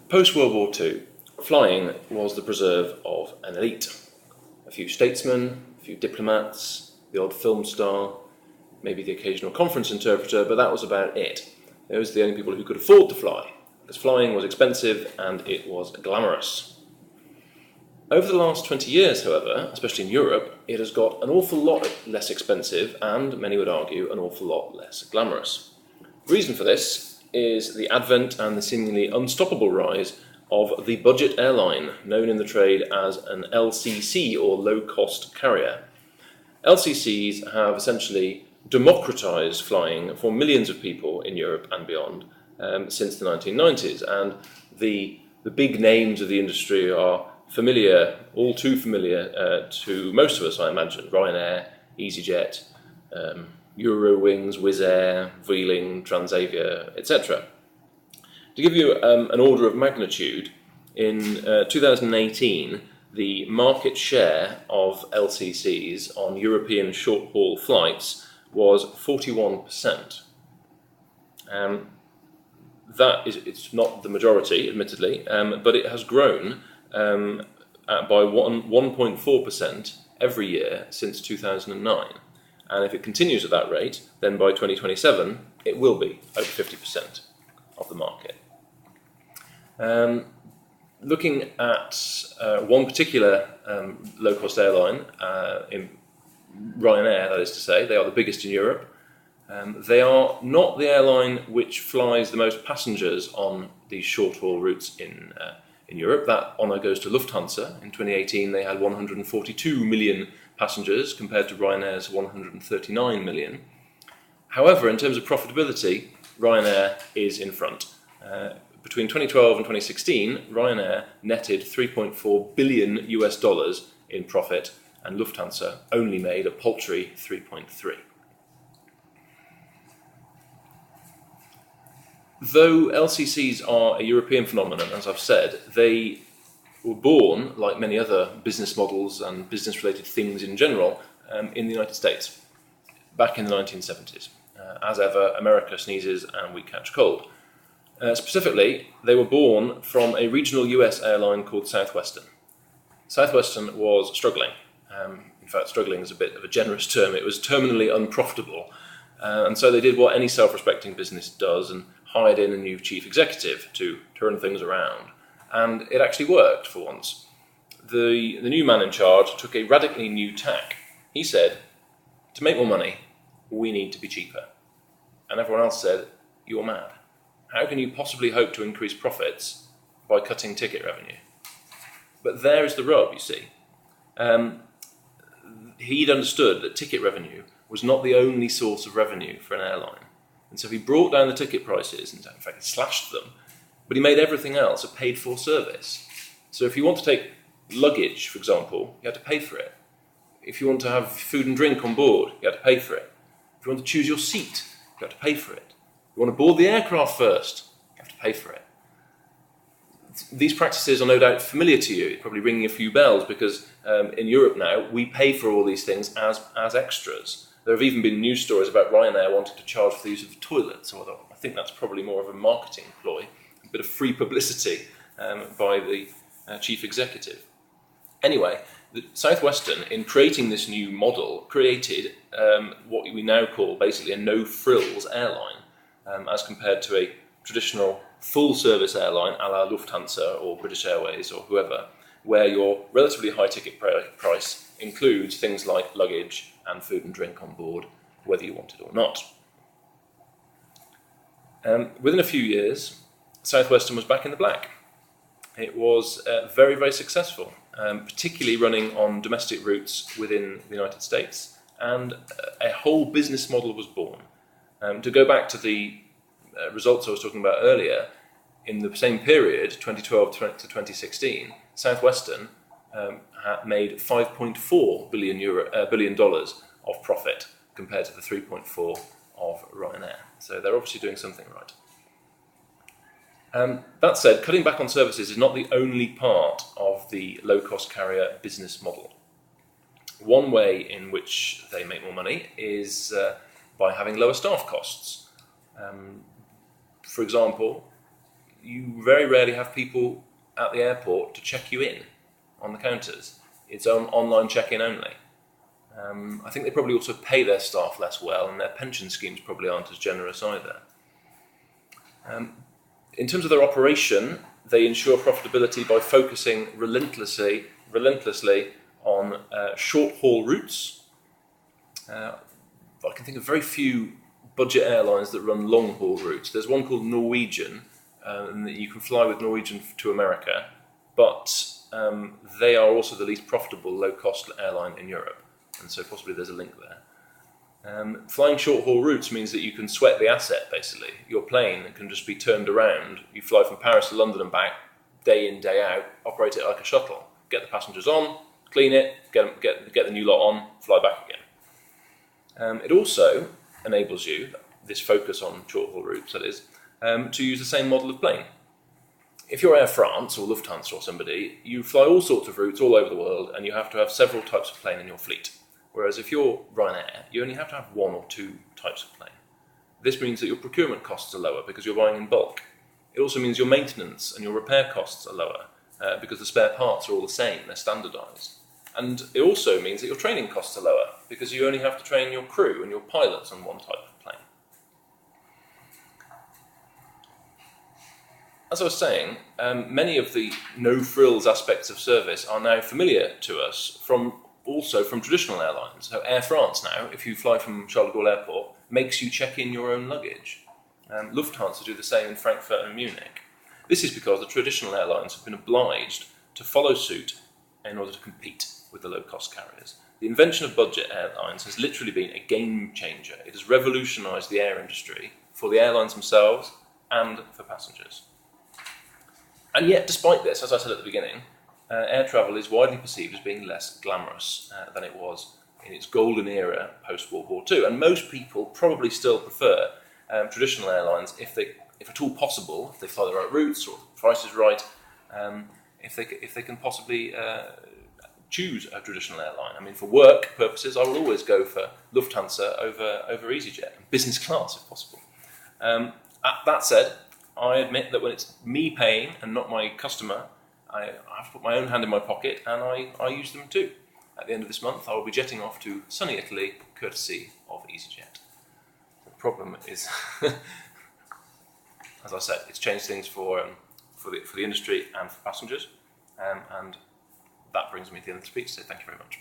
Post-World War II, flying was the preserve of an elite. A few statesmen, a few diplomats, the odd film star, maybe the occasional conference interpreter, but that was about it. Those were the only people who could afford to fly, because flying was expensive and it was glamorous. Over the last 20 years, however, especially in Europe, it has got an awful lot less expensive and, many would argue, an awful lot less glamorous. The reason for this is the advent and the seemingly unstoppable rise of the budget airline, known in the trade as an LCC, or low-cost carrier. LCCs have essentially democratized flying for millions of people in Europe and beyond since the 1990s, and the big names of the industry are familiar, all too familiar to most of us, I imagine. Ryanair, EasyJet, Eurowings, Wizz Air, Vueling, Transavia, etc. To give you an order of magnitude, in 2018, the market share of LCCs on European short-haul flights was 41%. It's not the majority, admittedly, but it has grown by 1.4% every year since 2009. And if it continues at that rate, then by 2027, it will be over 50% of the market. Looking at one particular low-cost airline, in Ryanair, that is to say, they are the biggest in Europe. They are not the airline which flies the most passengers on these short-haul routes in Europe. That honour goes to Lufthansa. In 2018, they had 142 million passengers compared to Ryanair's 139 million. However, in terms of profitability, Ryanair is in front. Between 2012 and 2016, Ryanair netted $3.4 billion in profit, and Lufthansa only made a paltry 3.3. Though LCCs are a European phenomenon, as I've said, they were born, like many other business models and business-related things in general, in the United States, back in the 1970s. As ever, America sneezes and we catch cold. Specifically, they were born from a regional US airline called Southwestern. Southwestern was struggling. In fact, struggling is a bit of a generous term. It was terminally unprofitable. And so they did what any self-respecting business does and hired in a new chief executive to turn things around. And it actually worked for once. The new man in charge took a radically new tack. He said, to make more money, we need to be cheaper. And everyone else said, you're mad. How can you possibly hope to increase profits by cutting ticket revenue? But there is the rub, you see. He'd understood that ticket revenue was not the only source of revenue for an airline. And so he brought down the ticket prices, and in fact he slashed them, but he made everything else a paid-for service. So if you want to take luggage, for example, you have to pay for it. If you want to have food and drink on board, you have to pay for it. If you want to choose your seat, you have to pay for it. You want to board the aircraft first, you have to pay for it. These practices are no doubt familiar to you. It's probably ringing a few bells because in Europe now, we pay for all these things as extras. There have even been news stories about Ryanair wanting to charge for the use of the toilets, although I think that's probably more of a marketing ploy, a bit of free publicity by the chief executive. Anyway, Southwestern, in creating this new model, created what we now call basically a no-frills airline, as compared to a traditional full-service airline a la Lufthansa or British Airways or whoever, where your relatively high ticket price includes things like luggage and food and drink on board, whether you want it or not. Within a few years, Southwestern was back in the black. It was very, very successful, particularly running on domestic routes within the United States, and a whole business model was born. To go back to the results I was talking about earlier, in the same period, 2012 to 2016, Southwestern had made $5.4 billion of profit compared to the 3.4 of Ryanair. So they're obviously doing something right. That said, cutting back on services is not the only part of the low-cost carrier business model. One way in which they make more money is by having lower staff costs. For example, you very rarely have people at the airport to check you in on the counters. It's online check-in only. I think they probably also pay their staff less well, and their pension schemes probably aren't as generous either. In terms of their operation, they ensure profitability by focusing relentlessly on short-haul routes. I can think of very few budget airlines that run long-haul routes. There's one called Norwegian, and you can fly with Norwegian to America, but they are also the least profitable low-cost airline in Europe, and so possibly there's a link there. Flying short-haul routes means that you can sweat the asset, basically. Your plane can just be turned around. You fly from Paris to London and back, day in, day out, operate it like a shuttle. Get the passengers on, clean it, get the new lot on, fly back again. It also enables you, this focus on short-haul routes, that is, to use the same model of plane. If you're Air France or Lufthansa or somebody, you fly all sorts of routes all over the world, and you have to have several types of plane in your fleet. Whereas if you're Ryanair, you only have to have one or two types of plane. This means that your procurement costs are lower because you're buying in bulk. It also means your maintenance and your repair costs are lower because the spare parts are all the same, they're standardised. And it also means that your training costs are lower because you only have to train your crew and your pilots on one type of plane. As I was saying, many of the no-frills aspects of service are now familiar to us also from traditional airlines. So Air France now, if you fly from Charles de Gaulle Airport, makes you check in your own luggage. Lufthansa do the same in Frankfurt and Munich. This is because the traditional airlines have been obliged to follow suit in order to compete with the low-cost carriers. The invention of budget airlines has literally been a game changer. It has revolutionised the air industry for the airlines themselves and for passengers. And yet, despite this, as I said at the beginning, air travel is widely perceived as being less glamorous than it was in its golden era post-World War II. And most people probably still prefer traditional airlines if at all possible, if they fly the right routes or the price is right, if they can possibly choose a traditional airline. I mean, for work purposes, I will always go for Lufthansa over EasyJet, business class if possible. That said, I admit that when it's me paying and not my customer, I have to put my own hand in my pocket, and I use them too. At the end of this month, I will be jetting off to sunny Italy, courtesy of EasyJet. The problem is, as I said, it's changed things for the industry and for passengers, and that brings me to the end of the speech, so thank you very much.